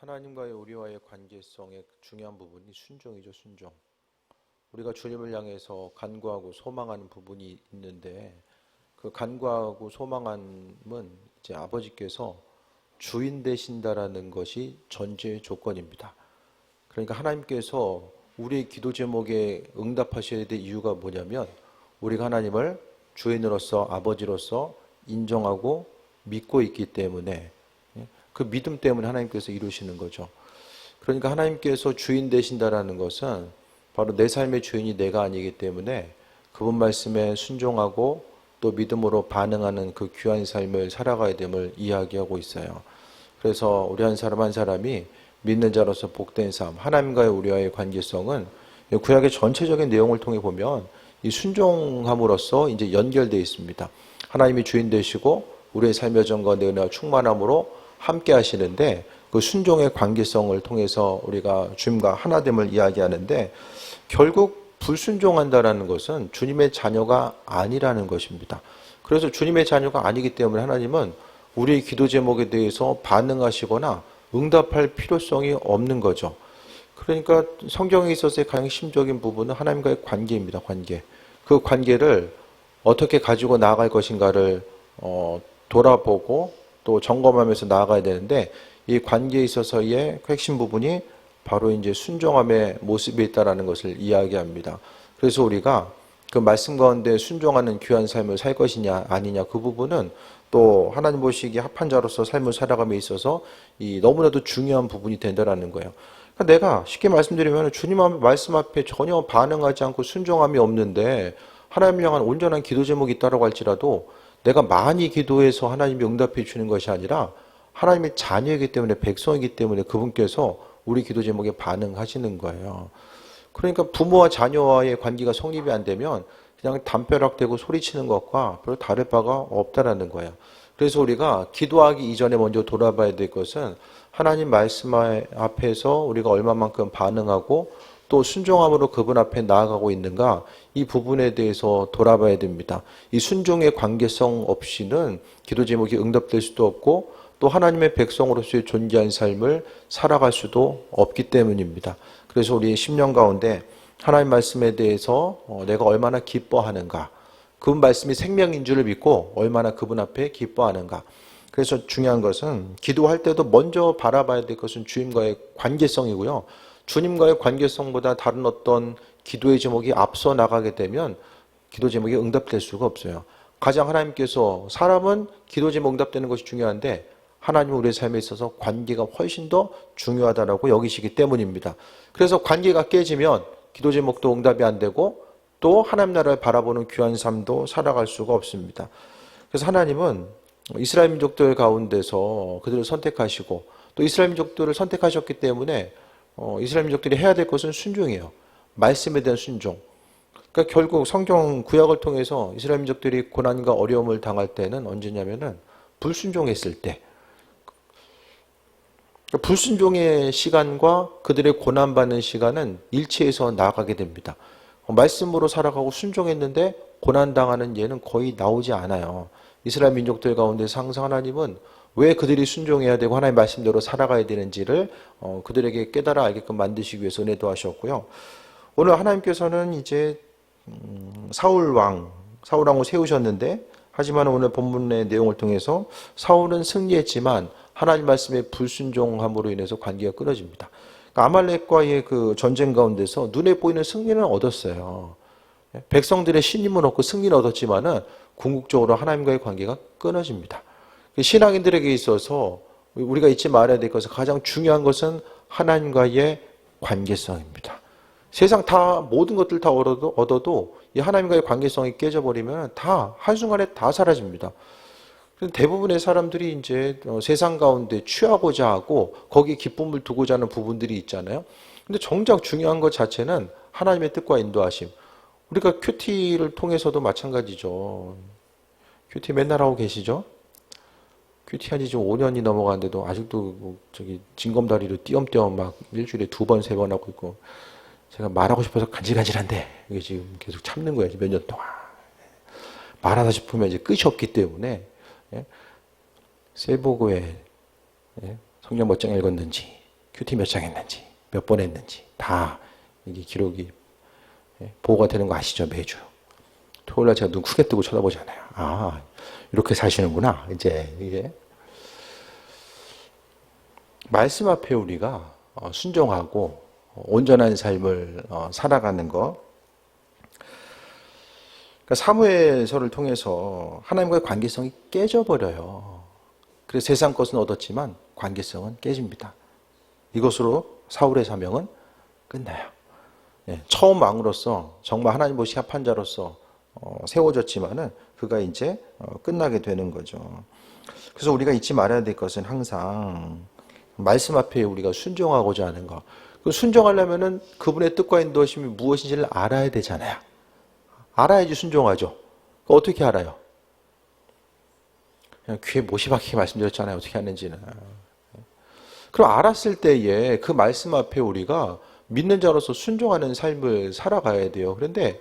하나님과의 우리와의 관계성의 중요한 부분이 순종이죠, 순종. 우리가 주님을 향해서 간구하고 소망하는 부분이 있는데 그 간구하고 소망함은 이제 아버지께서 주인 되신다라는 것이 전제 조건입니다. 그러니까 하나님께서 우리의 기도 제목에 응답하셔야 될 이유가 뭐냐면 우리가 하나님을 주인으로서 아버지로서 인정하고 믿고 있기 때문에 그 믿음 때문에 하나님께서 이루시는 거죠. 그러니까 하나님께서 주인 되신다라는 것은 바로 내 삶의 주인이 내가 아니기 때문에 그분 말씀에 순종하고 또 믿음으로 반응하는 그 귀한 삶을 살아가야 됨을 이야기하고 있어요. 그래서 우리 한 사람 한 사람이 믿는 자로서 복된 삶, 하나님과의 우리와의 관계성은 구약의 전체적인 내용을 통해 보면 이 순종함으로써 이제 연결되어 있습니다. 하나님이 주인 되시고 우리의 삶의 여정과 내 은혜와 충만함으로 함께 하시는데 그 순종의 관계성을 통해서 우리가 주님과 하나됨을 이야기하는데 결국 불순종한다라는 것은 주님의 자녀가 아니라는 것입니다. 그래서 주님의 자녀가 아니기 때문에 하나님은 우리의 기도 제목에 대해서 반응하시거나 응답할 필요성이 없는 거죠. 그러니까 성경에 있어서의 가장 핵심적인 부분은 하나님과의 관계입니다. 관계. 그 관계를 어떻게 가지고 나아갈 것인가를 돌아보고 또 점검하면서 나아가야 되는데 이 관계에 있어서의 핵심 부분이 바로 이제 순종함의 모습에 있다라는 것을 이야기합니다. 그래서 우리가 그 말씀 가운데 순종하는 귀한 삶을 살 것이냐 아니냐 그 부분은 또 하나님 보시기에 합한 자로서 삶을 살아감에 있어서 이 너무나도 중요한 부분이 된다라는 거예요. 그러니까 내가 쉽게 말씀드리면 주님 말씀 앞에 전혀 반응하지 않고 순종함이 없는데 하나님을 향한 온전한 기도 제목이 있다라고 할지라도 내가 많이 기도해서 하나님이 응답해 주는 것이 아니라 하나님의 자녀이기 때문에 백성이기 때문에 그분께서 우리 기도 제목에 반응하시는 거예요. 그러니까 부모와 자녀와의 관계가 성립이 안 되면 그냥 담벼락대고 소리치는 것과 별로 다를 바가 없다라는 거예요. 그래서 우리가 기도하기 이전에 먼저 돌아봐야 될 것은 하나님 말씀 앞에서 우리가 얼마만큼 반응하고 또 순종함으로 그분 앞에 나아가고 있는가 이 부분에 대해서 돌아봐야 됩니다. 이 순종의 관계성 없이는 기도 제목이 응답될 수도 없고 또 하나님의 백성으로서의 존귀한 삶을 살아갈 수도 없기 때문입니다. 그래서 우리의 심령 가운데 하나님 말씀에 대해서 내가 얼마나 기뻐하는가 그분 말씀이 생명인 줄을 믿고 얼마나 그분 앞에 기뻐하는가. 그래서 중요한 것은 기도할 때도 먼저 바라봐야 될 것은 주님과의 관계성이고요. 주님과의 관계성보다 다른 어떤 기도의 제목이 앞서 나가게 되면 기도 제목이 응답될 수가 없어요. 가장 하나님께서 사람은 기도 제목 응답되는 것이 중요한데 하나님은 우리의 삶에 있어서 관계가 훨씬 더 중요하다고 여기시기 때문입니다. 그래서 관계가 깨지면 기도 제목도 응답이 안 되고 또 하나님 나라를 바라보는 귀한 삶도 살아갈 수가 없습니다. 그래서 하나님은 이스라엘 민족들 가운데서 그들을 선택하시고 또 이스라엘 민족들을 선택하셨기 때문에 이스라엘 민족들이 해야 될 것은 순종이에요. 말씀에 대한 순종. 그러니까 결국 성경 구약을 통해서 이스라엘 민족들이 고난과 어려움을 당할 때는 언제냐면은 불순종했을 때. 그러니까 불순종의 시간과 그들의 고난받는 시간은 일치해서 나가게 됩니다. 말씀으로 살아가고 순종했는데 고난당하는 예는 거의 나오지 않아요. 이스라엘 민족들 가운데 항상 하나님은 왜 그들이 순종해야 되고 하나님의 말씀대로 살아가야 되는지를 그들에게 깨달아 알게끔 만드시기 위해서 은혜도 하셨고요. 오늘 하나님께서는 이제 사울왕을 세우셨는데 하지만 오늘 본문의 내용을 통해서 사울은 승리했지만 하나님 말씀에 불순종함으로 인해서 관계가 끊어집니다. 그러니까 아말렉과의 그 전쟁 가운데서 눈에 보이는 승리는 얻었어요. 백성들의 신임은 얻고 승리는 얻었지만은 궁극적으로 하나님과의 관계가 끊어집니다. 신앙인들에게 있어서 우리가 잊지 말아야 될 것은 가장 중요한 것은 하나님과의 관계성입니다. 세상 다 모든 것들 다 얻어도 이 하나님과의 관계성이 깨져버리면 다 한순간에 다 사라집니다. 대부분의 사람들이 이제 세상 가운데 취하고자 하고 거기에 기쁨을 두고자 하는 부분들이 있잖아요. 근데 정작 중요한 것 자체는 하나님의 뜻과 인도하심. 우리가 큐티를 통해서도 마찬가지죠. 큐티 맨날 하고 계시죠? 큐티 한 지 좀 5년이 넘어가는데도 아직도 뭐 저기 징검다리로 띄엄띄엄 막 일주일에 2번, 3번 하고 있고 제가 말하고 싶어서 간질간질한데 이게 지금 계속 참는 거예요. 몇 년 동안. 말하다 싶으면 이제 끝이 없기 때문에 세보고에 성경 몇 장 읽었는지 큐티 몇 장 했는지, 몇 번 했는지 다 이게 기록이 보고가 되는 거 아시죠? 매주. 토요일날 제가 눈 크게 뜨고 쳐다보잖아요. 아, 이렇게 사시는구나. 이제 이게 말씀 앞에 우리가 순종하고 온전한 삶을 살아가는 것. 그러니까 사무엘서를 통해서 하나님과의 관계성이 깨져버려요. 그래서 세상 것은 얻었지만 관계성은 깨집니다. 이것으로 사울의 사명은 끝나요. 처음 왕으로서 정말 하나님 보시 합한 자로서 세워졌지만은 그가 이제 끝나게 되는 거죠. 그래서 우리가 잊지 말아야 될 것은 항상 말씀 앞에 우리가 순종하고자 하는 것. 그 순종하려면은 그분의 뜻과 인도하심이 무엇인지를 알아야 되잖아요. 알아야지 순종하죠. 어떻게 알아요? 그냥 귀에 못이 박히게 말씀드렸잖아요. 어떻게 하는지는. 그럼 알았을 때에 그 말씀 앞에 우리가 믿는 자로서 순종하는 삶을 살아가야 돼요. 그런데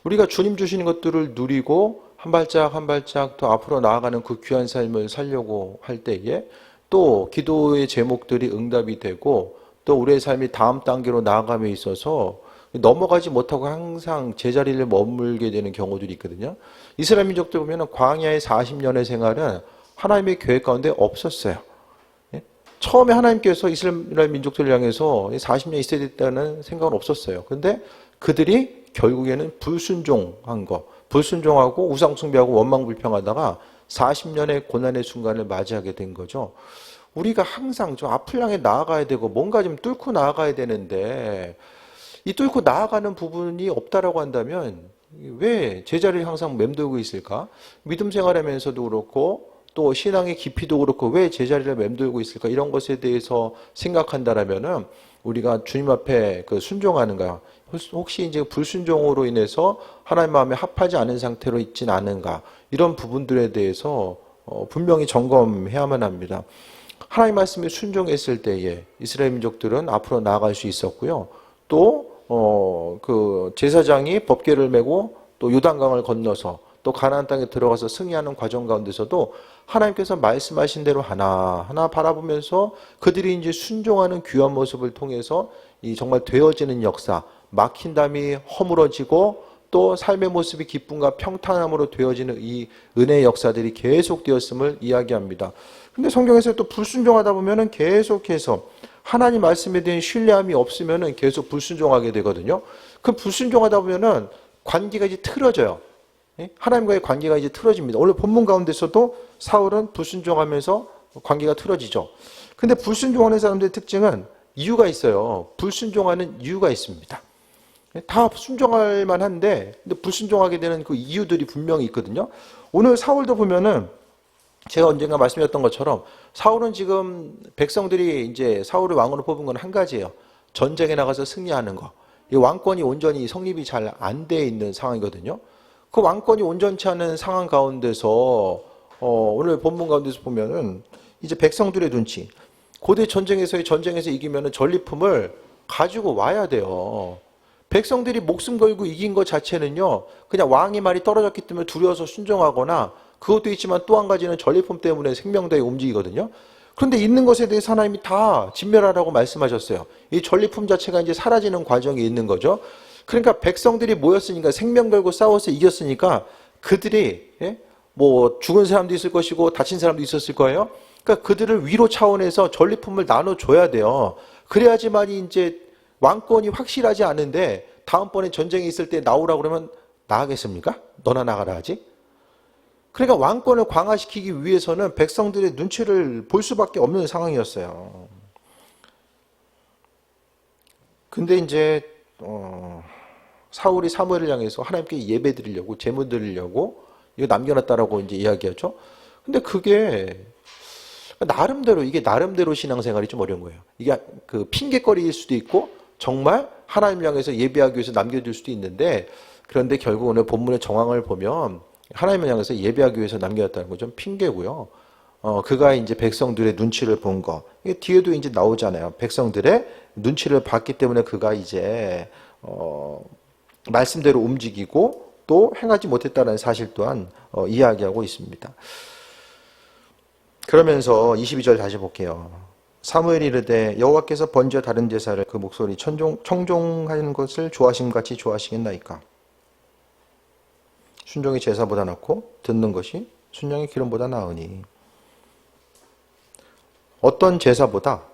우리가 주님 주시는 것들을 누리고 한 발짝 한 발짝 더 앞으로 나아가는 그 귀한 삶을 살려고 할 때에 또 기도의 제목들이 응답이 되고 또 우리의 삶이 다음 단계로 나아감에 있어서 넘어가지 못하고 항상 제자리를 머물게 되는 경우들이 있거든요. 이스라엘 민족들 보면 광야의 40년의 생활은 하나님의 계획 가운데 없었어요. 처음에 하나님께서 이스라엘 민족들을 향해서 40년 있어야 됐다는 생각은 없었어요. 그런데 그들이 결국에는 불순종한 거, 불순종하고 우상숭배하고 원망불평하다가 40년의 고난의 순간을 맞이하게 된 거죠. 우리가 항상 좀 앞을 향해 나아가야 되고 뭔가 좀 뚫고 나아가야 되는데 이 뚫고 나아가는 부분이 없다라고 한다면 왜 제자리를 항상 맴돌고 있을까? 믿음 생활하면서도 그렇고 또 신앙의 깊이도 그렇고 왜 제자리를 맴돌고 있을까? 이런 것에 대해서 생각한다라면은 우리가 주님 앞에 그 순종하는가? 혹시 이제 불순종으로 인해서 하나님 마음에 합하지 않은 상태로 있진 않은가? 이런 부분들에 대해서 분명히 점검해야만 합니다. 하나님 말씀에 순종했을 때에 이스라엘 민족들은 앞으로 나아갈 수 있었고요. 또 그 제사장이 법궤를 메고 또 요단강을 건너서 또 가나안 땅에 들어가서 승리하는 과정 가운데서도 하나님께서 말씀하신 대로 하나하나 바라보면서 그들이 이제 순종하는 귀한 모습을 통해서 이 정말 되어지는 역사, 막힌 담이 허물어지고 또 삶의 모습이 기쁨과 평탄함으로 되어지는 이 은혜의 역사들이 계속되었음을 이야기합니다. 근데 성경에서 또 불순종하다 보면은 계속해서 하나님 말씀에 대한 신뢰함이 없으면은 계속 불순종하게 되거든요. 그 불순종하다 보면은 관계가 이제 틀어져요. 하나님과의 관계가 이제 틀어집니다. 오늘 본문 가운데서도 사울은 불순종하면서 관계가 틀어지죠. 근데 불순종하는 사람들의 특징은 이유가 있어요. 불순종하는 이유가 있습니다. 다 순종할 만한데 근데 불순종하게 되는 그 이유들이 분명히 있거든요. 오늘 사울도 보면은 제가 언젠가 말씀드렸던 것처럼 사울은 지금 백성들이 이제 사울을 왕으로 뽑은 건 한 가지예요. 전쟁에 나가서 승리하는 거. 이 왕권이 온전히 성립이 잘 안 돼 있는 상황이거든요. 그 왕권이 온전치 않은 상황 가운데서 오늘 본문 가운데서 보면은 이제 백성들의 눈치. 고대 전쟁에서 이기면은 전리품을 가지고 와야 돼요. 백성들이 목숨 걸고 이긴 것 자체는요, 그냥 왕의 말이 떨어졌기 때문에 두려워서 순종하거나 그것도 있지만 또 한 가지는 전리품 때문에 생명대에 움직이거든요. 그런데 있는 것에 대해서 하나님이 다 진멸하라고 말씀하셨어요. 이 전리품 자체가 이제 사라지는 과정이 있는 거죠. 그러니까 백성들이 모였으니까 생명 걸고 싸워서 이겼으니까 그들이 뭐 죽은 사람도 있을 것이고 다친 사람도 있었을 거예요. 그러니까 그들을 위로 차원에서 전리품을 나눠줘야 돼요. 그래야지만이 이제 왕권이 확실하지 않은데 다음번에 전쟁이 있을 때 나오라고 그러면 나가겠습니까? 너나 나가라 하지. 그러니까 왕권을 강화시키기 위해서는 백성들의 눈치를 볼 수밖에 없는 상황이었어요. 근데 이제 사울이 사무엘을 향해서 하나님께 예배 드리려고 제물 드리려고 이거 남겨놨다라고 이제 이야기하죠. 근데 그게 이게 나름대로 신앙생활이 좀 어려운 거예요. 이게 그 핑계거리일 수도 있고 정말 하나님을 향해서 예배하기 위해서 남겨둘 수도 있는데 그런데 결국 오늘 본문의 정황을 보면 하나님을 향해서 예배하기 위해서 남겨놨다는 건 좀 핑계고요. 그가 이제 백성들의 눈치를 본 거. 이게 뒤에도 이제 나오잖아요. 백성들의 눈치를 봤기 때문에 그가 이제 말씀대로 움직이고 또 행하지 못했다는 사실 또한 이야기하고 있습니다. 그러면서 22절 다시 볼게요. 사무엘이 이르되 여호와께서 번제와 다른 제사를 그 목소리 청종하는 것을 좋아하심 같이 좋아하시겠나이까. 순종이 제사보다 낫고 듣는 것이 순종의 기름보다 나으니. 어떤 제사보다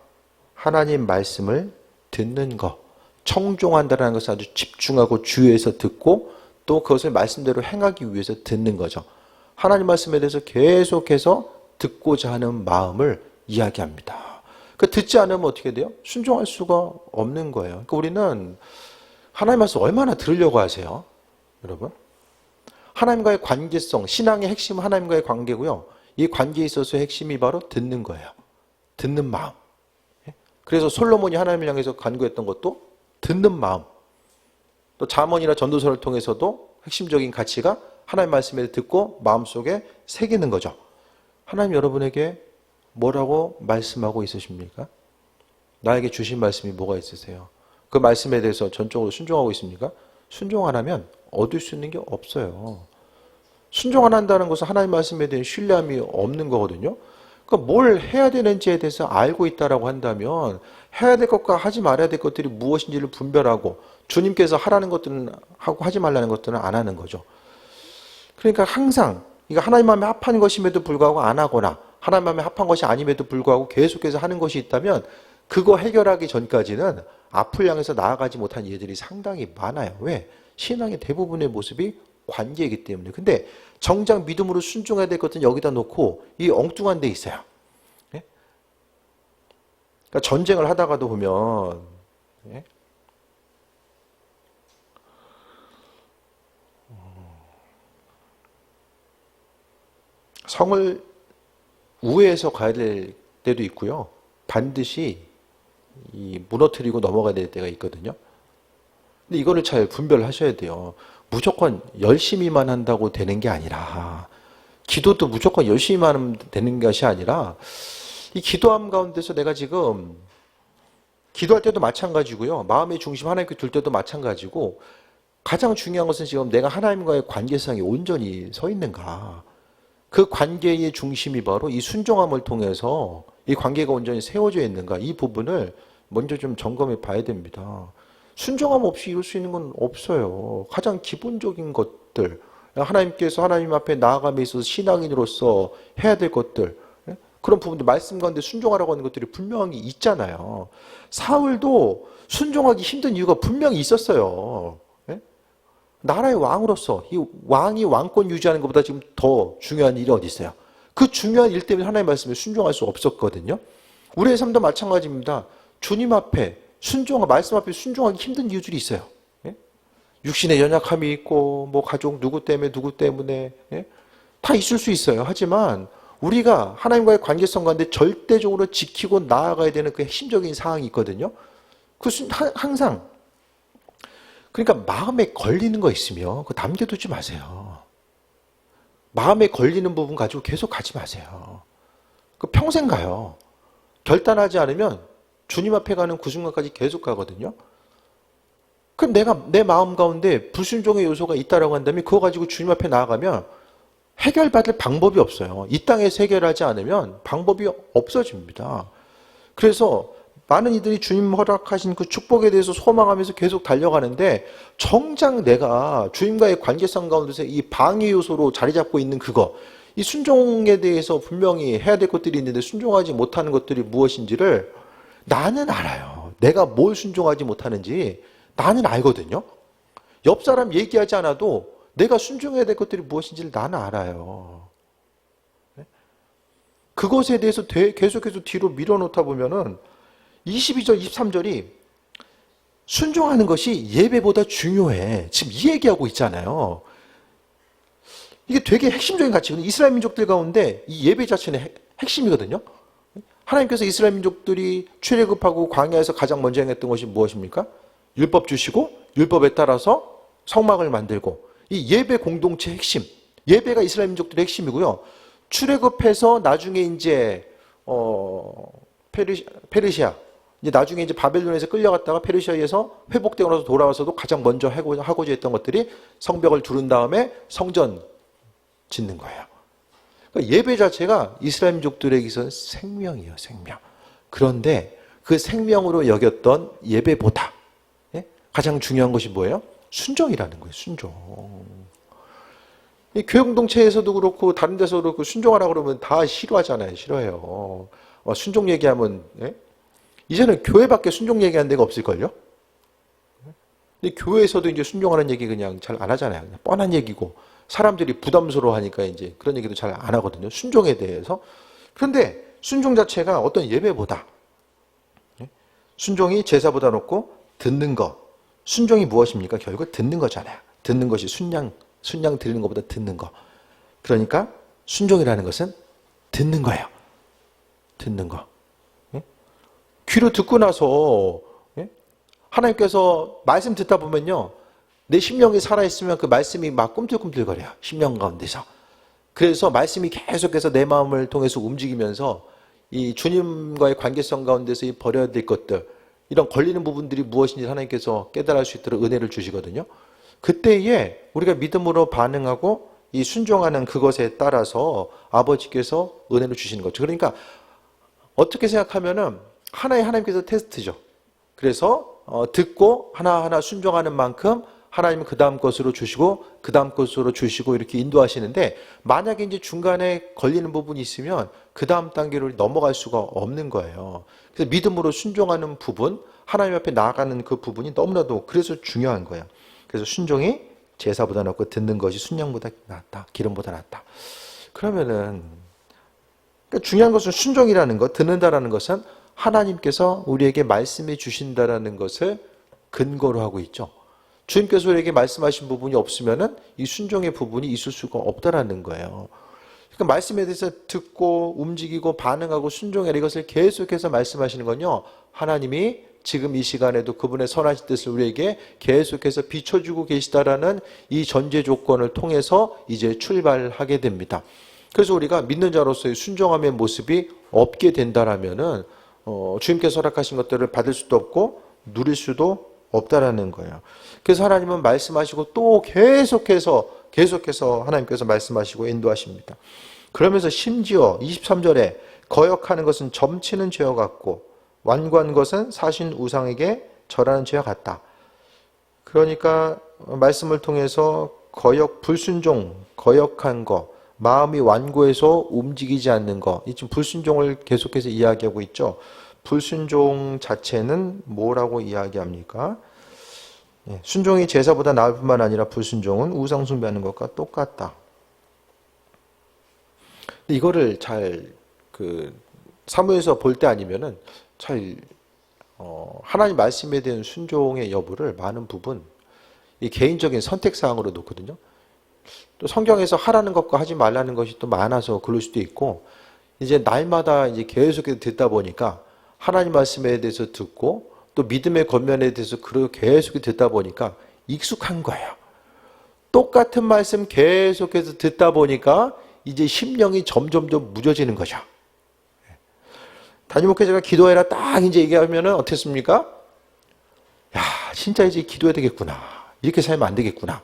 하나님 말씀을 듣는 것, 청종한다는 것을 아주 집중하고 주의해서 듣고 또 그것을 말씀대로 행하기 위해서 듣는 거죠. 하나님 말씀에 대해서 계속해서 듣고자 하는 마음을 이야기합니다. 듣지 않으면 어떻게 돼요? 순종할 수가 없는 거예요. 그러니까 우리는 하나님 말씀 얼마나 들으려고 하세요? 여러분? 하나님과의 관계성, 신앙의 핵심은 하나님과의 관계고요. 이 관계에 있어서의 핵심이 바로 듣는 거예요. 듣는 마음. 그래서 솔로몬이 하나님을 향해서 간구했던 것도 듣는 마음. 또 잠언이나 전도서를 통해서도 핵심적인 가치가 하나님 말씀에 듣고 마음속에 새기는 거죠. 하나님 여러분에게 뭐라고 말씀하고 있으십니까? 나에게 주신 말씀이 뭐가 있으세요? 그 말씀에 대해서 전적으로 순종하고 있습니까? 순종 안 하면 얻을 수 있는 게 없어요. 순종 안 한다는 것은 하나님 말씀에 대한 신뢰함이 없는 거거든요. 그러니까 뭘 해야 되는지에 대해서 알고 있다라고 한다면 해야 될 것과 하지 말아야 될 것들이 무엇인지를 분별하고 주님께서 하라는 것들은 하고 하지 말라는 것들은 안 하는 거죠. 그러니까 항상 이거 하나님 마음에 합한 것임에도 불구하고 안 하거나 하나님 마음에 합한 것이 아님에도 불구하고 계속해서 하는 것이 있다면 그거 해결하기 전까지는 앞을 향해서 나아가지 못한 예들이 상당히 많아요. 왜? 신앙의 대부분의 모습이 관계이기 때문에. 근데 정작 믿음으로 순종해야 될 것은 여기다 놓고 이 엉뚱한 데 있어요. 예? 그러니까 전쟁을 하다가도 보면 예? 성을 우회해서 가야 될 때도 있고요. 반드시 무너뜨리고 넘어가야 될 때가 있거든요. 근데 이거를 잘 분별하셔야 돼요. 무조건 열심히만 한다고 되는 게 아니라 기도도 무조건 열심히만 하면 되는 것이 아니라 이 기도함 가운데서 내가 지금 기도할 때도 마찬가지고요. 마음의 중심 하나님께 둘 때도 마찬가지고 가장 중요한 것은 지금 내가 하나님과의 관계성이 온전히 서 있는가. 그 관계의 중심이 바로 이 순종함을 통해서 이 관계가 온전히 세워져 있는가. 이 부분을 먼저 좀 점검해 봐야 됩니다. 순종함 없이 이룰 수 있는 건 없어요. 가장 기본적인 것들, 하나님께서 하나님 앞에 나아감에 있어서 신앙인으로서 해야 될 것들, 그런 부분들 말씀 가운데 순종하라고 하는 것들이 분명히 있잖아요. 사울도 순종하기 힘든 이유가 분명히 있었어요. 나라의 왕으로서 이 왕이 왕권 유지하는 것보다 지금 더 중요한 일이 어디 있어요? 그 중요한 일 때문에 하나님의 말씀에 순종할 수 없었거든요. 우리의 삶도 마찬가지입니다. 주님 앞에 말씀 앞에 순종하기 힘든 이유들이 있어요. 육신의 연약함이 있고 뭐 가족 누구 때문에 다 있을 수 있어요. 하지만 우리가 하나님과의 관계성 가운데 절대적으로 지키고 나아가야 되는 그 핵심적인 사항이 있거든요. 항상 그러니까 마음에 걸리는 거 있으면 그거 남겨두지 마세요. 마음에 걸리는 부분 가지고 계속 가지 마세요. 그 평생 가요. 결단하지 않으면 주님 앞에 가는 그 순간까지 계속 가거든요. 그럼 내가 내 마음 가운데 불순종의 요소가 있다라고 한다면 그거 가지고 주님 앞에 나아가면 해결받을 방법이 없어요. 이 땅에서 해결하지 않으면 방법이 없어집니다. 그래서 많은 이들이 주님 허락하신 그 축복에 대해서 소망하면서 계속 달려가는데 정작 내가 주님과의 관계성 가운데서 이 방해 요소로 자리 잡고 있는 그거, 이 순종에 대해서 분명히 해야 될 것들이 있는데 순종하지 못하는 것들이 무엇인지를 나는 알아요. 내가 뭘 순종하지 못하는지 나는 알거든요. 옆 사람 얘기하지 않아도 내가 순종해야 될 것들이 무엇인지를 나는 알아요. 그것에 대해서 계속해서 뒤로 밀어놓다 보면은 22절, 23절이 순종하는 것이 예배보다 중요해. 지금 이 얘기하고 있잖아요. 이게 되게 핵심적인 가치거든요. 이스라엘 민족들 가운데 이 예배 자체는 핵심이거든요. 하나님께서 이스라엘 민족들이 출애굽하고 광야에서 가장 먼저 행했던 것이 무엇입니까? 율법 주시고 율법에 따라서 성막을 만들고 이 예배 공동체 핵심. 예배가 이스라엘 민족들의 핵심이고요. 출애굽해서 나중에 이제 페르시아 이제 나중에 이제 바벨론에서 끌려갔다가 페르시아에서 회복되고 나서 돌아와서도 가장 먼저 하고자 했던 것들이 성벽을 두른 다음에 성전 짓는 거예요. 그러니까 예배 자체가 이스라엘 민족들에게서 생명이에요, 생명. 그런데 그 생명으로 여겼던 예배보다 가장 중요한 것이 뭐예요? 순종이라는 거예요. 순종. 이 교회 공동체에서도 그렇고 다른 데서도 그렇고 순종하라고 그러면 다 싫어하잖아요. 싫어해요. 순종 얘기하면 이제는 교회밖에 순종 얘기하는 데가 없을걸요? 근데 교회에서도 이제 순종하는 얘기 그냥 잘 안 하잖아요. 그냥 뻔한 얘기고 사람들이 부담스러워하니까 이제 그런 얘기도 잘 안 하거든요. 순종에 대해서. 그런데 순종 자체가 어떤 예배보다 순종이 제사보다 높고 듣는 것. 순종이 무엇입니까? 결국 듣는 거잖아요. 듣는 것이 순양 드리는 것보다 듣는 거. 그러니까 순종이라는 것은 듣는 거예요. 듣는 거. 귀로 듣고 나서 하나님께서 말씀 듣다 보면요. 내 심령이 살아있으면 그 말씀이 막 꿈틀꿈틀거려요. 심령 가운데서. 그래서 말씀이 계속해서 내 마음을 통해서 움직이면서 이 주님과의 관계성 가운데서 이 버려야 될 것들, 이런 걸리는 부분들이 무엇인지 하나님께서 깨달을 수 있도록 은혜를 주시거든요. 그때에 우리가 믿음으로 반응하고 이 순종하는 그것에 따라서 아버지께서 은혜를 주시는 거죠. 그러니까 어떻게 생각하면은 하나의 하나님께서 테스트죠. 그래서 듣고 하나하나 순종하는 만큼 하나님은 그 다음 것으로 주시고 그 다음 것으로 주시고 이렇게 인도하시는데, 만약에 이제 중간에 걸리는 부분이 있으면 그 다음 단계로 넘어갈 수가 없는 거예요. 그래서 믿음으로 순종하는 부분, 하나님 앞에 나아가는 그 부분이 너무나도 그래서 중요한 거예요. 그래서 순종이 제사보다 낫고 듣는 것이 순양보다 낫다, 기름보다 낫다. 그러면은 그러니까 중요한 것은 순종이라는 것, 듣는다라는 것은 하나님께서 우리에게 말씀해 주신다라는 것을 근거로 하고 있죠. 주님께서 우리에게 말씀하신 부분이 없으면은 이 순종의 부분이 있을 수가 없다라는 거예요. 그러니까 말씀에 대해서 듣고 움직이고 반응하고 순종해라, 이것을 계속해서 말씀하시는 건요, 하나님이 지금 이 시간에도 그분의 선하신 뜻을 우리에게 계속해서 비춰주고 계시다라는 이 전제 조건을 통해서 이제 출발하게 됩니다. 그래서 우리가 믿는 자로서의 순종함의 모습이 없게 된다라면은 주님께서 허락하신 것들을 받을 수도 없고 누릴 수도 없다라는 거예요. 그래서 하나님은 말씀하시고 또 계속해서 하나님께서 말씀하시고 인도하십니다. 그러면서 심지어 23절에 거역하는 것은 점치는 죄와 같고 완고한 것은 사신 우상에게 절하는 죄와 같다. 그러니까 말씀을 통해서 불순종, 거역한 거, 마음이 완고해서 움직이지 않는 거, 이 지금 불순종을 계속해서 이야기하고 있죠. 불순종 자체는 뭐라고 이야기합니까? 순종이 제사보다 나을 뿐만 아니라 불순종은 우상 숭배하는 것과 똑같다. 이거를 잘 사무에서 볼 때 아니면은 잘 하나님 말씀에 대한 순종의 여부를 많은 부분 이 개인적인 선택 사항으로 놓거든요. 또 성경에서 하라는 것과 하지 말라는 것이 또 많아서 그럴 수도 있고, 이제 날마다 이제 계속해서 듣다 보니까 하나님 말씀에 대해서 듣고 또 믿음의 권면에 대해서 계속 듣다 보니까 익숙한 거예요. 똑같은 말씀 계속해서 듣다 보니까 이제 심령이 점점 더 무뎌지는 거죠. 담임 목회자가 기도해라 딱 이제 얘기하면은 어땠습니까? 야, 진짜 이제 기도해야 되겠구나. 이렇게 살면 안 되겠구나.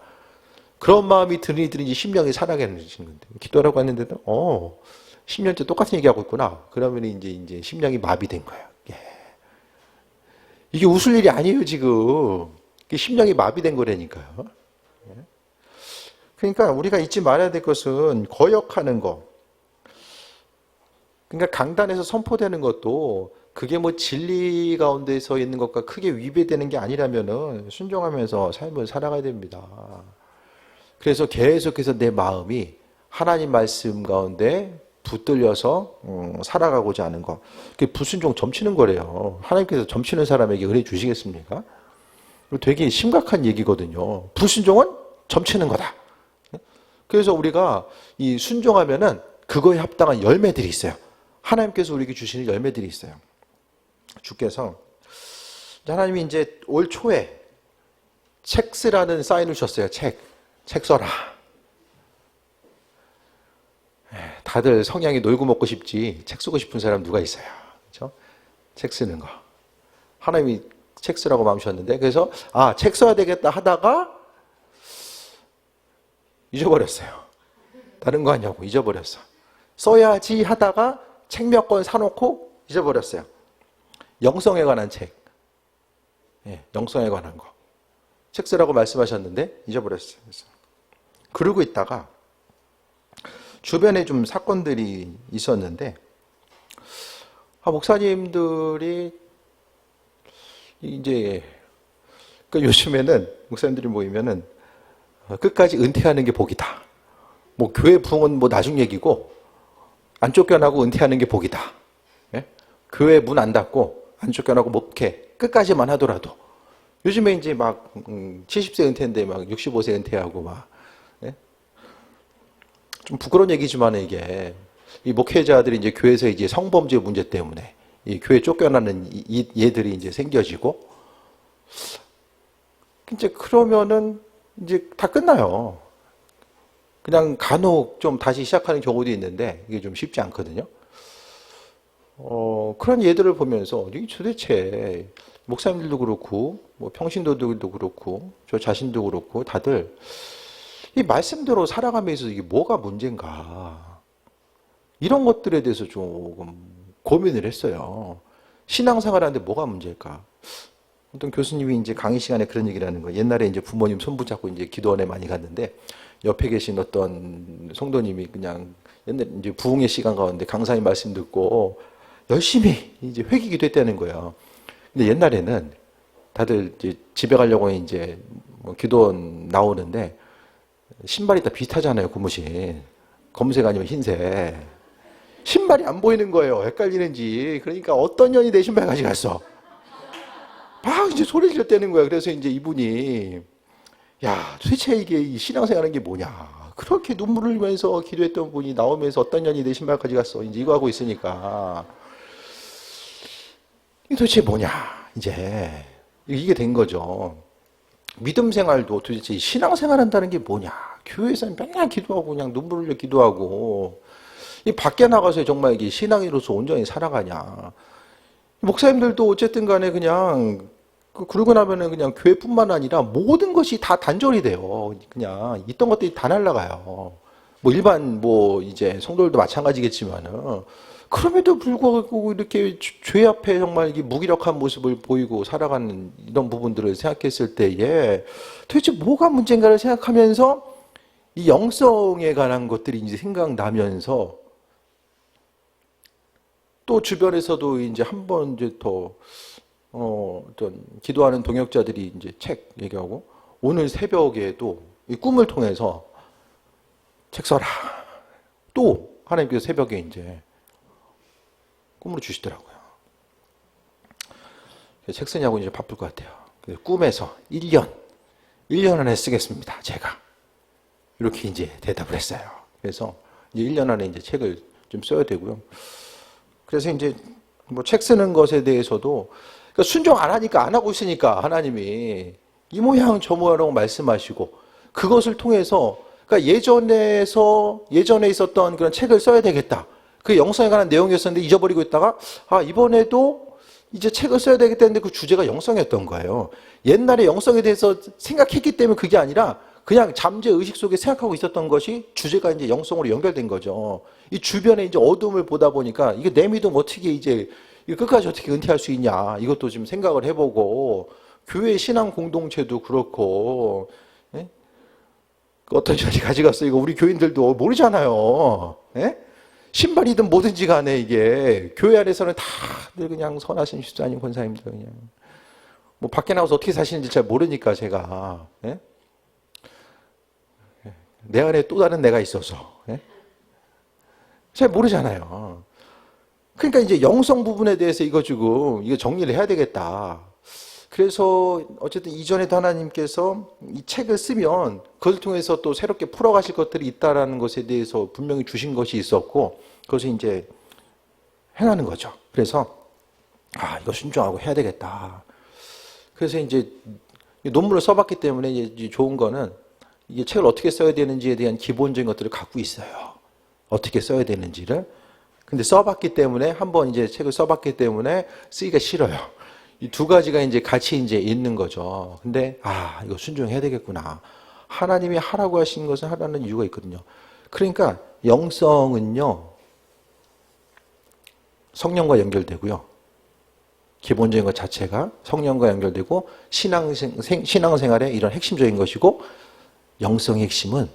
그런 마음이 드니 이제 심령이 살아가는 건데, 기도하라고 했는데도 10년째 똑같은 얘기하고 있구나. 그러면 이제 심령이 마비된 거예요. 이게 웃을 일이 아니에요, 지금. 심령이 마비된 거라니까요. 그러니까 우리가 잊지 말아야 될 것은 거역하는 거. 그러니까 강단에서 선포되는 것도 그게 뭐 진리 가운데 서 있는 것과 크게 위배되는 게 아니라면은 순종하면서 삶을 살아가야 됩니다. 그래서 계속해서 내 마음이 하나님 말씀 가운데 붙들려서 살아가고자 하는 거. 그게 불순종 점치는 거래요. 하나님께서 점치는 사람에게 은혜 주시겠습니까? 되게 심각한 얘기거든요. 불순종은 점치는 거다. 그래서 우리가 이 순종하면은 그거에 합당한 열매들이 있어요. 하나님께서 우리에게 주시는 열매들이 있어요. 주께서 하나님이 이제 올 초에 책 쓰라는 사인을 주셨어요. 책 써라. 다들 성향이 놀고 먹고 싶지 책 쓰고 싶은 사람 누가 있어요? 그렇죠? 책 쓰는 거. 하나님이 책 쓰라고 마음 주셨는데, 그래서 책 써야 되겠다 하다가 잊어버렸어요. 다른 거 하냐고 잊어버렸어. 써야지 하다가 책 몇 권 사놓고 잊어버렸어요. 영성에 관한 책. 예, 영성에 관한 거. 책 쓰라고 말씀하셨는데 잊어버렸어요. 그래서 그러고 있다가 주변에 좀 사건들이 있었는데 목사님들이 이제 그러니까 요즘에는 목사님들이 모이면은 끝까지 은퇴하는 게 복이다. 뭐 교회 부흥은 뭐 나중 얘기고 안 쫓겨나고 은퇴하는 게 복이다. 예? 교회 문 안 닫고 안 쫓겨나고 목회 끝까지만 하더라도 요즘에 이제 막 70세 은퇴인데 막 65세 은퇴하고 막 예? 좀 부끄러운 얘기지만 이게 이 목회자들이 이제 교회에서 이제 성범죄 문제 때문에 이 교회 쫓겨나는 얘들이 이제 생겨지고 이제 그러면은 이제 다 끝나요. 그냥 간혹 좀 다시 시작하는 경우도 있는데 이게 좀 쉽지 않거든요. 그런 예들을 보면서 도대체 목사님들도 그렇고 뭐 평신도들도 그렇고 저 자신도 그렇고 다들 이 말씀대로 살아가면서 이게 뭐가 문제인가 이런 것들에 대해서 조금 고민을 했어요. 신앙생활하는데 뭐가 문제일까? 어떤 교수님이 이제 강의 시간에 그런 얘기를 하는 거예요. 옛날에 이제 부모님 손 붙잡고 이제 기도원에 많이 갔는데 옆에 계신 어떤 성도님이 그냥 옛날 이제 부흥의 시간 가운데 강사님 말씀 듣고 열심히 이제 회개 기도했다는 거예요. 근데 옛날에는 다들 이제 집에 가려고 이제 뭐 기도원 나오는데 신발이 다 비슷하잖아요, 고무신. 검은색 아니면 흰색. 신발이 안 보이는 거예요. 헷갈리는지. 그러니까 어떤 년이 내 신발 가져갔어. 막 이제 소리 질렀다는 거예요. 그래서 이제 이분이 야, 도대체 이게 이 신앙생활하는 게 뭐냐. 그렇게 눈물을 흘리면서 기도했던 분이 나오면서 어떤 년이 내 신발 가져갔어. 이제 이거 하고 있으니까. 이게 도대체 뭐냐. 이제 이게 된 거죠. 믿음 생활도 도대체 신앙생활 한다는 게 뭐냐. 교회에서 맨날 기도하고 그냥 눈물 흘려 기도하고 이 밖에 나가서 정말 이게 신앙인으로서 온전히 살아가냐. 목사님들도 어쨌든 간에 그냥 그러고 나면은 그냥 교회뿐만 아니라 모든 것이 다 단절이 돼요. 그냥 있던 것들이 다 날아가요. 뭐 일반 뭐 이제 성도들도 마찬가지겠지만은 그럼에도 불구하고 이렇게 죄 앞에 정말 이게 무기력한 모습을 보이고 살아가는 이런 부분들을 생각했을 때에 도대체 뭐가 문제인가를 생각하면서 이 영성에 관한 것들이 이제 생각나면서 또 주변에서도 이제 한 번 이제 더 어떤 기도하는 동역자들이 이제 책 얘기하고 오늘 새벽에도 이 꿈을 통해서 책 써라. 또 하나님께서 새벽에 이제 꿈으로 주시더라고요. 책 쓰냐고 이제 바쁠 것 같아요. 꿈에서 1년 안에 쓰겠습니다. 제가. 이렇게 이제 대답을 했어요. 그래서 이제 1년 안에 이제 책을 좀 써야 되고요. 그래서 이제 뭐 책 쓰는 것에 대해서도 그러니까 순종 안 하니까 안 하고 있으니까 하나님이 이 모양 저 모양이라고 말씀하시고 그것을 통해서 그러니까 예전에 있었던 그런 책을 써야 되겠다. 그 영성에 관한 내용이었었는데 잊어버리고 있다가 이번에도 이제 책을 써야 되겠다는데 그 주제가 영성이었던 거예요. 옛날에 영성에 대해서 생각했기 때문에 그게 아니라 그냥 잠재 의식 속에 생각하고 있었던 것이 주제가 이제 영성으로 연결된 거죠. 이 주변에 이제 어둠을 보다 보니까 이게 내 믿음 어떻게 이제 끝까지 어떻게 은퇴할 수 있냐 이것도 좀 생각을 해보고 교회 신앙 공동체도 그렇고 예? 어떤 자리 가져갔어 이거 우리 교인들도 모르잖아요. 예? 신발이든 뭐든지 간에 이게 교회 안에서는 다들 그냥 선하신 집사님 권사님들 그냥 뭐 밖에 나가서 어떻게 사시는지 잘 모르니까 제가 예? 내 안에 또 다른 내가 있어서 예? 잘 모르잖아요. 그러니까 이제 영성 부분에 대해서 이거 정리를 해야 되겠다. 그래서 어쨌든 이전에도 하나님께서 이 책을 쓰면 그걸 통해서 또 새롭게 풀어가실 것들이 있다라는 것에 대해서 분명히 주신 것이 있었고 그것을 이제 행하는 거죠. 그래서 이거 순종하고 해야 되겠다. 그래서 이제 논문을 써봤기 때문에 이제 좋은 거는 이게 책을 어떻게 써야 되는지에 대한 기본적인 것들을 갖고 있어요. 어떻게 써야 되는지를. 근데 써봤기 때문에 한번 이제 책을 써봤기 때문에 쓰기가 싫어요. 이 두 가지가 이제 같이 이제 있는 거죠. 근데 이거 순종해야 되겠구나. 하나님이 하라고 하신 것을 하라는 이유가 있거든요. 그러니까 영성은요 성령과 연결되고요 기본적인 것 자체가 성령과 연결되고 신앙생활의 이런 핵심적인 것이고, 영성의 핵심은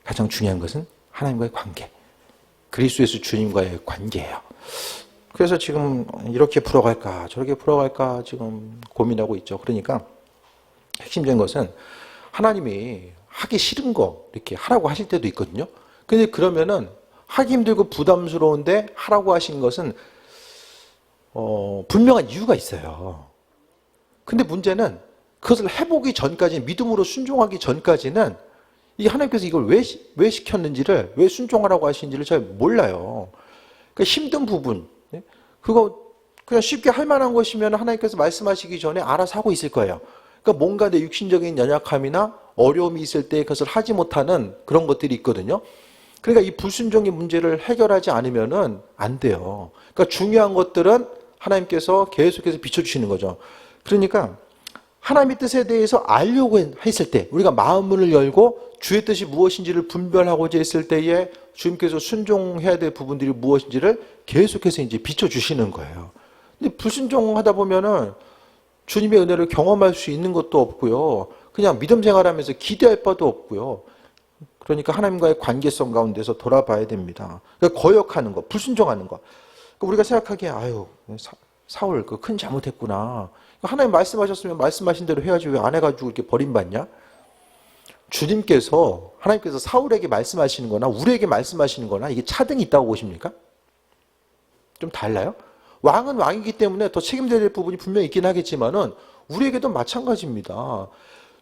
가장 중요한 것은 하나님과의 관계, 그리스도 예수 주님과의 관계예요. 그래서 지금 이렇게 풀어갈까 저렇게 풀어갈까 지금 고민하고 있죠. 그러니까 핵심적인 것은 하나님이 하기 싫은 거 이렇게 하라고 하실 때도 있거든요. 근데 그러면은 하기 힘들고 부담스러운데 하라고 하신 것은 분명한 이유가 있어요. 근데 문제는 그것을 해보기 전까지, 믿음으로 순종하기 전까지는 이 하나님께서 이걸 왜 시켰는지를, 왜 순종하라고 하시는지를 잘 몰라요. 그러니까 힘든 부분, 그거 그냥 쉽게 할 만한 것이면 하나님께서 말씀하시기 전에 알아서 하고 있을 거예요. 그러니까 뭔가 내 육신적인 연약함이나 어려움이 있을 때 그것을 하지 못하는 그런 것들이 있거든요. 그러니까 이 불순종의 문제를 해결하지 않으면은 안 돼요. 그러니까 중요한 것들은 하나님께서 계속해서 비춰주시는 거죠. 그러니까 하나님의 뜻에 대해서 알려고 했을 때, 우리가 마음문을 열고 주의 뜻이 무엇인지를 분별하고자 했을 때에 주님께서 순종해야 될 부분들이 무엇인지를 계속해서 이제 비춰주시는 거예요. 근데 불순종하다 보면은 주님의 은혜를 경험할 수 있는 것도 없고요. 그냥 믿음 생활하면서 기대할 바도 없고요. 그러니까 하나님과의 관계성 가운데서 돌아봐야 됩니다. 그러니까 거역하는 거, 불순종하는 거. 그러니까 우리가 생각하기에 아유 사울 그 큰 잘못했구나. 하나님 말씀하셨으면 말씀하신 대로 해야지 왜 안 해가지고 이렇게 버림받냐? 주님께서, 하나님께서 사울에게 말씀하시는 거나 우리에게 말씀하시는 거나 이게 차등이 있다고 보십니까? 좀 달라요? 왕은 왕이기 때문에 더 책임져야 될 부분이 분명히 있긴 하겠지만은 우리에게도 마찬가지입니다.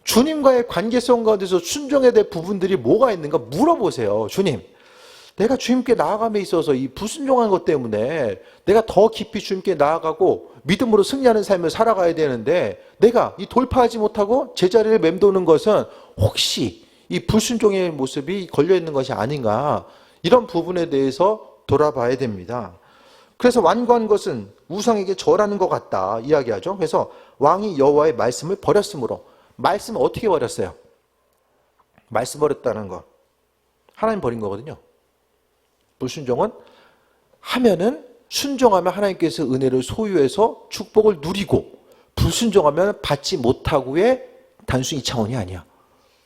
주님과의 관계성 가운데서 순종해야 될 부분들이 뭐가 있는가 물어보세요. 주님, 내가 주님께 나아감에 있어서 이 불순종한 것 때문에 내가 더 깊이 주님께 나아가고 믿음으로 승리하는 삶을 살아가야 되는데 내가 이 돌파하지 못하고 제자리를 맴도는 것은 혹시 이 불순종의 모습이 걸려있는 것이 아닌가, 이런 부분에 대해서 돌아봐야 됩니다. 그래서 완고한 것은 우상에게 절하는 것 같다 이야기하죠. 그래서 왕이 여호와의 말씀을 버렸으므로, 말씀을 어떻게 버렸어요? 말씀 버렸다는 거 하나님 버린 거거든요. 불순종은 하면은, 순종하면 하나님께서 은혜를 소유해서 축복을 누리고, 불순종하면 받지 못하고의 단순히 2차원이 아니야.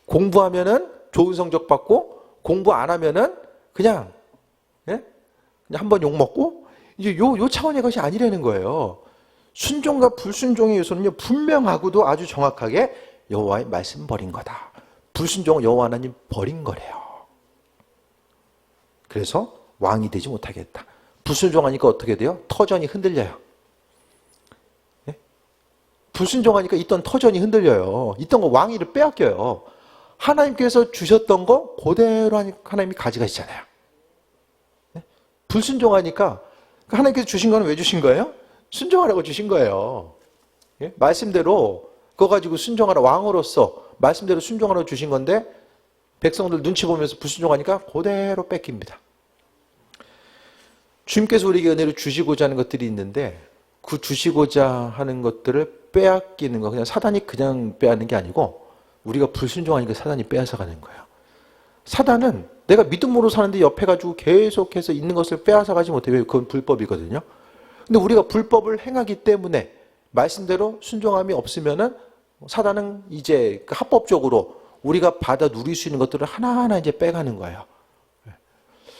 공부하면은 좋은 성적 받고, 공부 안 하면은 그냥 한 번 욕 먹고, 이제 요 차원의 것이 아니라는 거예요. 순종과 불순종의 요소는요, 분명하고도 아주 정확하게 여호와의 말씀 버린 거다. 불순종은 여호와 하나님 버린 거래요. 그래서 왕이 되지 못하겠다. 불순종하니까 어떻게 돼요? 터전이 흔들려요. 불순종하니까 있던 터전이 흔들려요. 있던 거 왕위를 빼앗겨요. 하나님께서 주셨던 거 그대로 하나님이 가져가시잖아요. 불순종하니까 하나님께서 주신 거는 왜 주신 거예요? 순종하라고 주신 거예요. 말씀대로 그거 가지고 순종하라, 왕으로서 말씀대로 순종하라고 주신 건데 백성들 눈치 보면서 불순종하니까 그대로 뺏깁니다. 주님께서 우리에게 은혜를 주시고자 하는 것들이 있는데 그 주시고자 하는 것들을 빼앗기는 거, 그냥 사단이 그냥 빼앗는 게 아니고 우리가 불순종하니까 사단이 빼앗아가는 거예요. 사단은 내가 믿음으로 사는데 옆에 가지고 계속해서 있는 것을 빼앗아가지 못해요. 그건 불법이거든요. 근데 우리가 불법을 행하기 때문에 말씀대로 순종함이 없으면은 사단은 이제 합법적으로 우리가 받아 누릴 수 있는 것들을 하나하나 이제 빼가는 거예요.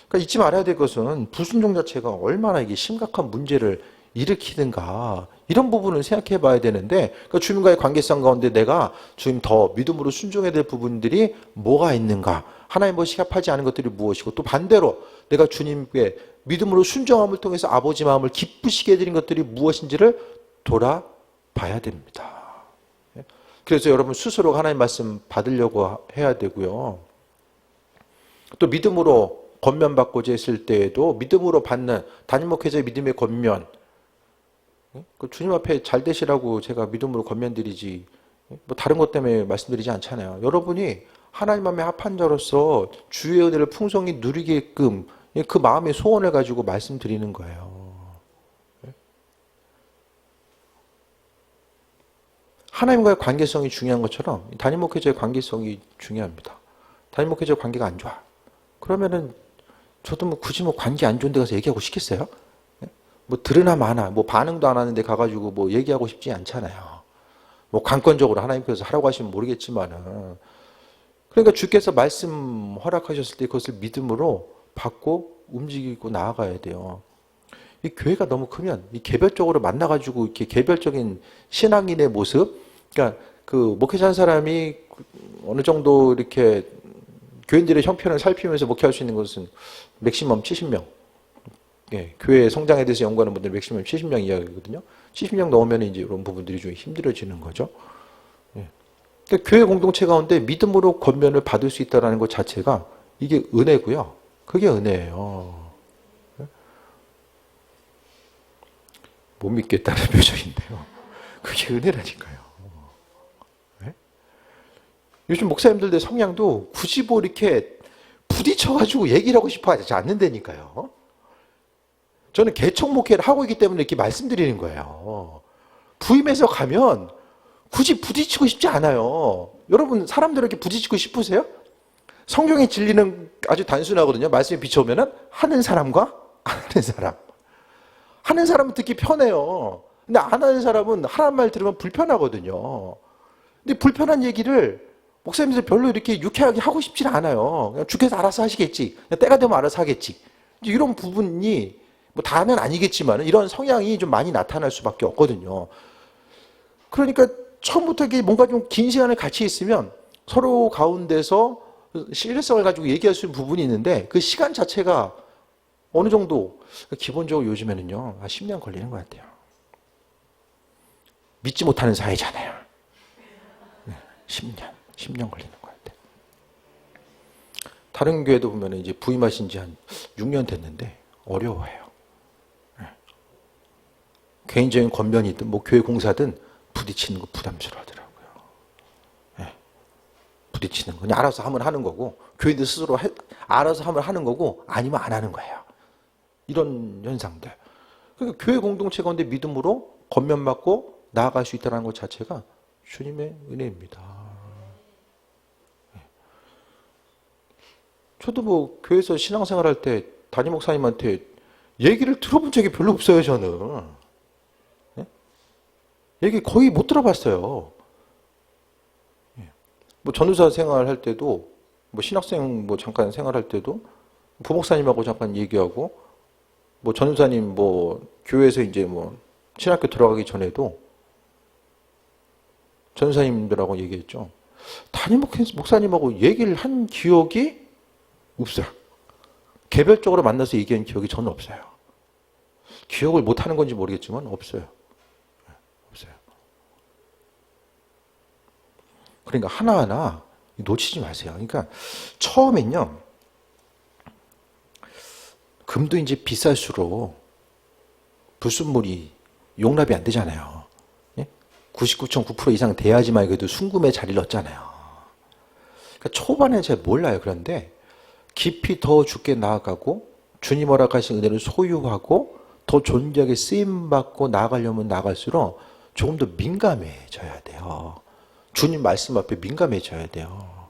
그러니까 잊지 말아야 될 것은 불순종 자체가 얼마나 이게 심각한 문제를 일으키는가, 이런 부분을 생각해 봐야 되는데, 그러니까 주님과의 관계성 가운데 내가 주님 더 믿음으로 순종해야 될 부분들이 뭐가 있는가, 하나님과 시합하지 않은 것들이 무엇이고, 또 반대로 내가 주님께 믿음으로 순종함을 통해서 아버지 마음을 기쁘시게 해드린 것들이 무엇인지를 돌아봐야 됩니다. 그래서 여러분 스스로 하나님 말씀 받으려고 해야 되고요. 또 믿음으로 권면받고자 했을 때에도 믿음으로 받는 담임 목회자의 믿음의 권면, 주님 앞에 잘 되시라고 제가 믿음으로 권면드리지 뭐 다른 것 때문에 말씀드리지 않잖아요. 여러분이 하나님 마음에 합한 자로서 주의 은혜를 풍성히 누리게끔 그 마음의 소원을 가지고 말씀드리는 거예요. 하나님과의 관계성이 중요한 것처럼 담임 목회자의 관계성이 중요합니다. 담임 목회자의 관계가 안 좋아, 그러면은 저도 뭐 굳이 뭐 관계 안 좋은 데 가서 얘기하고 싶겠어요? 뭐 들으나 마나 뭐 반응도 안 하는데 가가지고 뭐 얘기하고 싶지 않잖아요. 뭐 관건적으로 하나님께서 하라고 하시면 모르겠지만은, 그러니까 주께서 말씀 허락하셨을 때 그것을 믿음으로 받고 움직이고 나아가야 돼요. 이 교회가 너무 크면 이 개별적으로 만나가지고 이렇게 개별적인 신앙인의 모습, 그러니까 그 목회자 한 사람이 어느 정도 이렇게 교인들의 형편을 살피면서 목회할 수 있는 것은 맥시멈 70명. 예, 교회 성장에 대해서 연구하는 분들 맥시멈 70명 이야기거든요. 70명 넘으면 이제 이런 부분들이 좀 힘들어지는 거죠. 예. 그러니까 교회 공동체 가운데 믿음으로 권면을 받을 수 있다는 것 자체가 이게 은혜고요. 그게 은혜예요. 못 믿겠다는 표정인데요. 그게 은혜라니까요. 네? 요즘 목사님들의 성향도 굳이 뭐 이렇게 부딪혀가지고 얘기를 하고 싶어 하지 않는다니까요. 저는 개척 목회를 하고 있기 때문에 이렇게 말씀드리는 거예요. 부임해서 가면 굳이 부딪히고 싶지 않아요. 여러분, 사람들에게 부딪히고 싶으세요? 성경의 진리는 아주 단순하거든요. 말씀에 비춰보면 하는 사람과 안 하는 사람. 하는 사람은 듣기 편해요. 근데 안 하는 사람은 하나님 말 들으면 불편하거든요. 근데 불편한 얘기를 목사님들 별로 이렇게 유쾌하게 하고 싶지 않아요. 그냥 주께서 알아서 하시겠지. 그냥 때가 되면 알아서 하겠지. 이런 부분이 뭐 다는 아니겠지만 이런 성향이 좀 많이 나타날 수밖에 없거든요. 그러니까 처음부터 이게 뭔가 좀 긴 시간을 같이 있으면 서로 가운데서 신뢰성을 가지고 얘기할 수 있는 부분이 있는데 그 시간 자체가 어느 정도, 기본적으로 요즘에는요, 10년 걸리는 것 같아요. 믿지 못하는 사회잖아요. 10년 걸리는 것 같아요. 다른 교회도 보면 이제 부임하신 지 한 6년 됐는데 어려워해요. 개인적인 권면이든 뭐 교회 공사든 부딪히는 거 부담스러워하더라고요. 부딪히는 거 그냥 알아서 하면 하는 거고, 교인들 스스로 알아서 하면 하는 거고, 아니면 안 하는 거예요. 이런 현상들. 그러니까 교회 공동체 가운데 믿음으로 권면받고 나아갈 수 있다는 것 자체가 주님의 은혜입니다. 저도 뭐 교회에서 신앙생활 할 때 담임 목사님한테 얘기를 들어본 적이 별로 없어요, 저는. 얘기 거의 못 들어봤어요. 뭐 전도사 생활할 때도, 뭐 신학생 뭐 잠깐 생활할 때도 부목사님하고 잠깐 얘기하고, 뭐 전도사님 뭐 교회에서 이제 뭐 신학교 들어가기 전에도 전도사님들하고 얘기했죠. 담임 목사님하고 얘기를 한 기억이 없어요. 개별적으로 만나서 얘기한 기억이 저는 없어요. 기억을 못하는 건지 모르겠지만 없어요. 없어요. 그러니까 하나하나 놓치지 마세요. 그러니까 처음엔요, 금도 이제 비쌀수록 불순물이 용납이 안 되잖아요. 99.9% 이상 돼야지만 그래도 순금의 자리를 얻잖아요. 그러니까 초반에 잘 몰라요. 그런데 깊이 더 주께 나아가고 주님 허락하신 은혜를 소유하고 더 존귀하게 쓰임받고 나아가려면 나아갈수록 조금 더 민감해져야 돼요. 주님 말씀 앞에 민감해져야 돼요.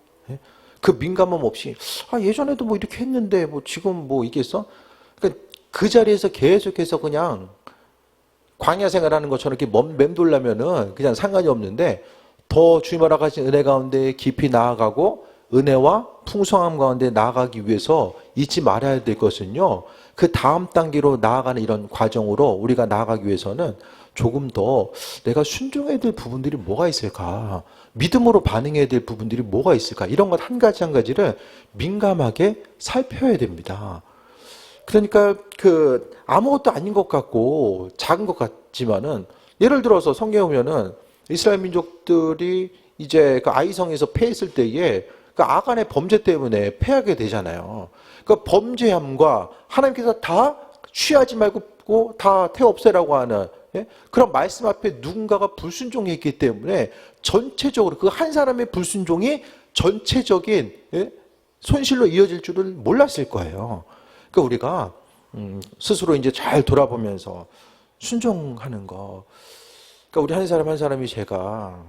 그 민감함 없이 예전에도 뭐 이렇게 했는데 뭐 지금 뭐 이겠어? 그러니까 그 자리에서 계속해서 그냥 광야 생활하는 것처럼 이렇게 맴돌려면은 그냥 상관이 없는데, 더 주님 허락하신 은혜 가운데 깊이 나아가고 은혜와 풍성함 가운데 나아가기 위해서 잊지 말아야 될 것은요, 그 다음 단계로 나아가는 이런 과정으로 우리가 나아가기 위해서는 조금 더 내가 순종해야 될 부분들이 뭐가 있을까, 믿음으로 반응해야 될 부분들이 뭐가 있을까, 이런 것 한 가지 한 가지를 민감하게 살펴야 됩니다. 그러니까 아무것도 아닌 것 같고 작은 것 같지만은, 예를 들어서 성경에 보면은 이스라엘 민족들이 이제 그 아이성에서 패했을 때에 그 아간의 범죄 때문에 패하게 되잖아요. 그 범죄함과 하나님께서 다 취하지 말고 다 태없애라고 하는, 그런 말씀 앞에 누군가가 불순종했기 때문에 전체적으로 그 한 사람의 불순종이 전체적인 손실로 이어질 줄을 몰랐을 거예요. 그러니까 우리가 스스로 이제 잘 돌아보면서 순종하는 거. 그러니까 우리 한 사람 한 사람이 제가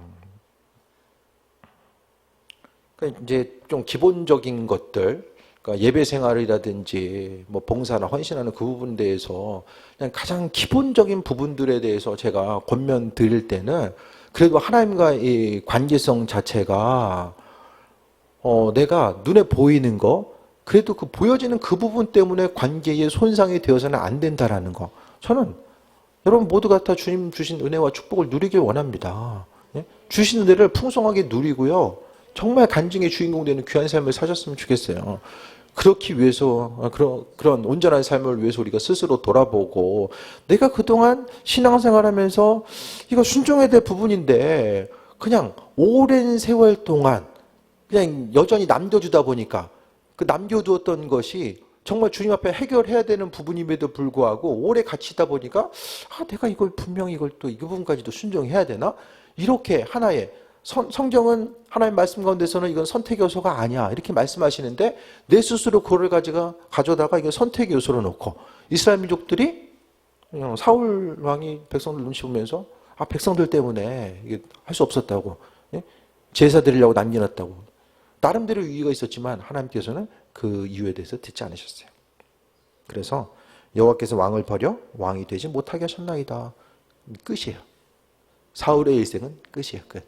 그러니까 이제 좀 기본적인 것들, 그러니까 예배 생활이라든지 뭐 봉사나 헌신하는 그 부분에 대해서 그냥 가장 기본적인 부분들에 대해서 제가 권면 드릴 때는 그래도 하나님과의 관계성 자체가 내가 눈에 보이는 거, 그래도 그 보여지는 그 부분 때문에 관계에 손상이 되어서는 안 된다라는 거. 저는 여러분 모두가 다 주님 주신 은혜와 축복을 누리길 원합니다. 예? 주신 은혜를 풍성하게 누리고요. 정말 간증의 주인공 되는 귀한 삶을 사셨으면 좋겠어요. 그렇기 위해서 그런 온전한 삶을 위해서 우리가 스스로 돌아보고 내가 그동안 신앙생활하면서 이거 순종해야 될 부분인데 그냥 오랜 세월 동안 그냥 여전히 남겨주다 보니까 그 남겨두었던 것이 정말 주님 앞에 해결해야 되는 부분임에도 불구하고 오래 갇히다 보니까 내가 이걸 분명히 이걸 또 이 부분까지도 순종해야 되나? 이렇게 하나의 성경은 하나님 말씀 가운데서는 이건 선택 요소가 아니야 이렇게 말씀하시는데 내 스스로 그거를 가져다가 이건 선택 요소로 놓고 이스라엘 민족들이 그냥 사울 왕이 백성들 눈치 보면서 백성들 때문에 이게 할 수 없었다고 제사 드리려고 남겨놨다고 나름대로 이유가 있었지만 하나님께서는 그 이유에 대해서 듣지 않으셨어요. 그래서 여호와께서 왕을 버려 왕이 되지 못하게 하셨나이다. 끝이에요. 사울의 일생은 끝이에요. 끝.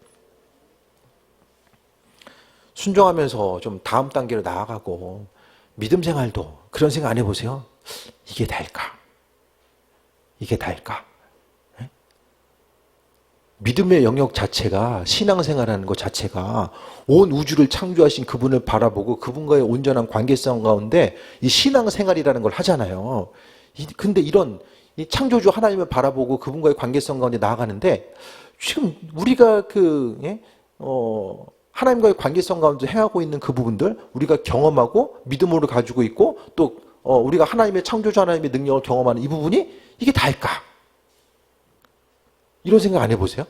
순종하면서 좀 다음 단계로 나아가고 믿음 생활도 그런 생각 안 해보세요? 이게 다일까? 이게 다일까? 네? 믿음의 영역 자체가 신앙생활하는 것 자체가 온 우주를 창조하신 그분을 바라보고 그분과의 온전한 관계성 가운데 이 신앙생활이라는 걸 하잖아요. 근데 이런 이 창조주 하나님을 바라보고 그분과의 관계성 가운데 나아가는데 지금 우리가 하나님과의 관계성 가운데 행하고 있는 그 부분들 우리가 경험하고 믿음으로 가지고 있고 또 우리가 하나님의 창조주 하나님의 능력을 경험하는 이 부분이 이게 다일까? 이런 생각 안 해보세요?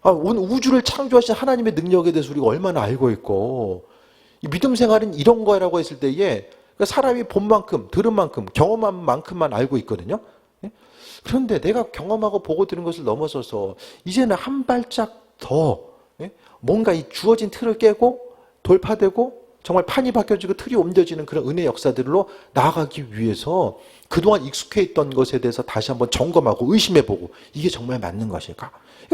온 우주를 창조하신 하나님의 능력에 대해서 우리가 얼마나 알고 있고 이 믿음 생활은 이런 거라고 했을 때에 사람이 본 만큼 들은 만큼 경험한 만큼만 알고 있거든요. 그런데 내가 경험하고 보고 들은 것을 넘어서서 이제는 한 발짝 더 뭔가 이 주어진 틀을 깨고 돌파되고 정말 판이 바뀌어지고 틀이 옮겨지는 그런 은혜의 역사들로 나아가기 위해서 그동안 익숙해 있던 것에 대해서 다시 한번 점검하고 의심해보고 이게 정말 맞는 것일까?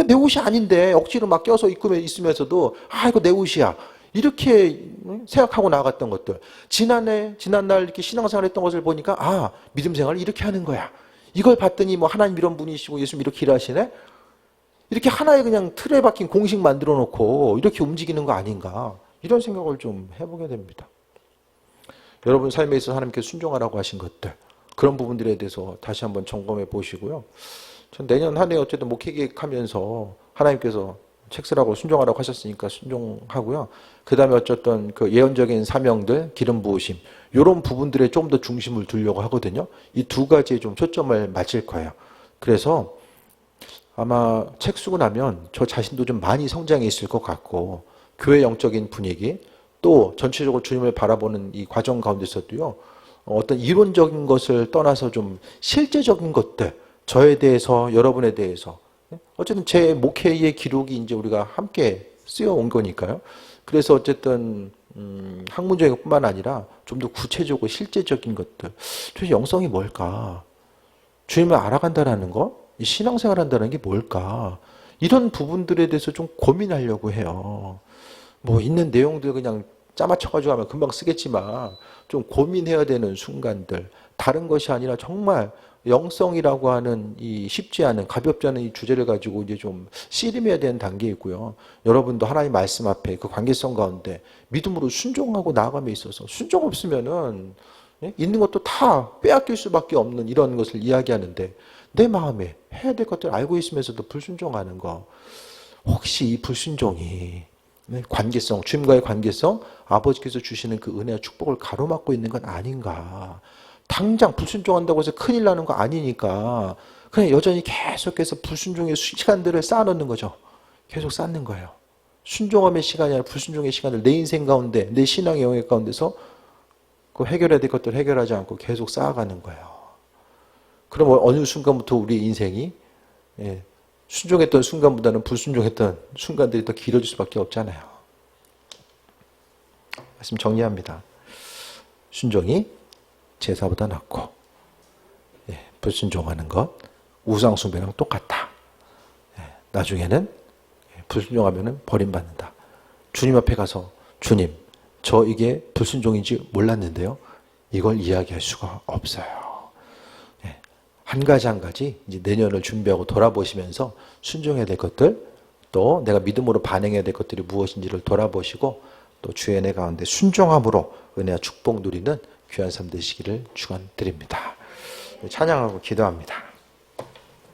내 옷이 아닌데 억지로 막 껴서 입고 있으면서도 이거 내 옷이야. 이렇게 생각하고 나아갔던 것들. 지난날 이렇게 신앙생활 했던 것을 보니까 믿음 생활을 이렇게 하는 거야. 이걸 봤더니 뭐 하나님 이런 분이시고 예수님 이렇게 일하시네? 이렇게 하나의 그냥 틀에 박힌 공식 만들어 놓고 이렇게 움직이는 거 아닌가? 이런 생각을 좀 해보게 됩니다. 여러분 삶에 있어서 하나님께서 순종하라고 하신 것들 그런 부분들에 대해서 다시 한번 점검해 보시고요. 전 내년 한 해 어쨌든 목회 계획하면서 하나님께서 책 쓰라고 순종하라고 하셨으니까 순종하고요. 그 다음에 어쨌든 그 예언적인 사명들, 기름 부으심 이런 부분들에 좀 더 중심을 두려고 하거든요. 이 두 가지에 좀 초점을 맞출 거예요. 그래서 아마 책 쓰고 나면 저 자신도 좀 많이 성장해 있을 것 같고 교회 영적인 분위기 또 전체적으로 주님을 바라보는 이 과정 가운데서도요. 어떤 이론적인 것을 떠나서 좀 실제적인 것들 저에 대해서 여러분에 대해서 어쨌든 제 목회의 기록이 이제 우리가 함께 쓰여 온 거니까요. 그래서 어쨌든 학문적인 것뿐만 아니라 좀 더 구체적이고 실제적인 것들 도대체 영성이 뭘까? 주님을 알아간다라는 거? 이 신앙생활 한다는 게 뭘까? 이런 부분들에 대해서 좀 고민하려고 해요. 뭐 있는 내용들 그냥 짜맞춰가지고 하면 금방 쓰겠지만 좀 고민해야 되는 순간들 다른 것이 아니라 정말 영성이라고 하는 이 쉽지 않은 가볍지 않은 이 주제를 가지고 이제 좀 씨름해야 되는 단계에 있고요. 여러분도 하나님 말씀 앞에 그 관계성 가운데 믿음으로 순종하고 나아감에 있어서 순종 없으면은 있는 것도 다 빼앗길 수밖에 없는 이런 것을 이야기하는데 내 마음에 해야 될 것들 알고 있으면서도 불순종하는 거 혹시 이 불순종이 관계성, 주님과의 관계성, 아버지께서 주시는 그 은혜와 축복을 가로막고 있는 건 아닌가. 당장 불순종한다고 해서 큰일 나는 거 아니니까 그냥 여전히 계속해서 불순종의 시간들을 쌓아놓는 거죠. 계속 쌓는 거예요. 순종함의 시간이 아니라 불순종의 시간을 내 인생 가운데, 내 신앙의 영역 가운데서 그 해결해야 될 것들을 해결하지 않고 계속 쌓아가는 거예요. 그럼 어느 순간부터 우리 인생이 순종했던 순간보다는 불순종했던 순간들이 더 길어질 수밖에 없잖아요. 말씀 정리합니다. 순종이 제사보다 낫고, 불순종하는 것, 우상숭배랑 똑같다. 나중에는 불순종하면 버림받는다. 주님 앞에 가서 주님, 저 이게 불순종인지 몰랐는데요. 이걸 이야기할 수가 없어요. 한 가지 한 가지 이제 내년을 준비하고 돌아보시면서 순종해야 될 것들, 또 내가 믿음으로 반응해야 될 것들이 무엇인지를 돌아보시고 또 주의 은혜 가운데 순종함으로 은혜와 축복 누리는 귀한 삶 되시기를 축원드립니다. 찬양하고 기도합니다.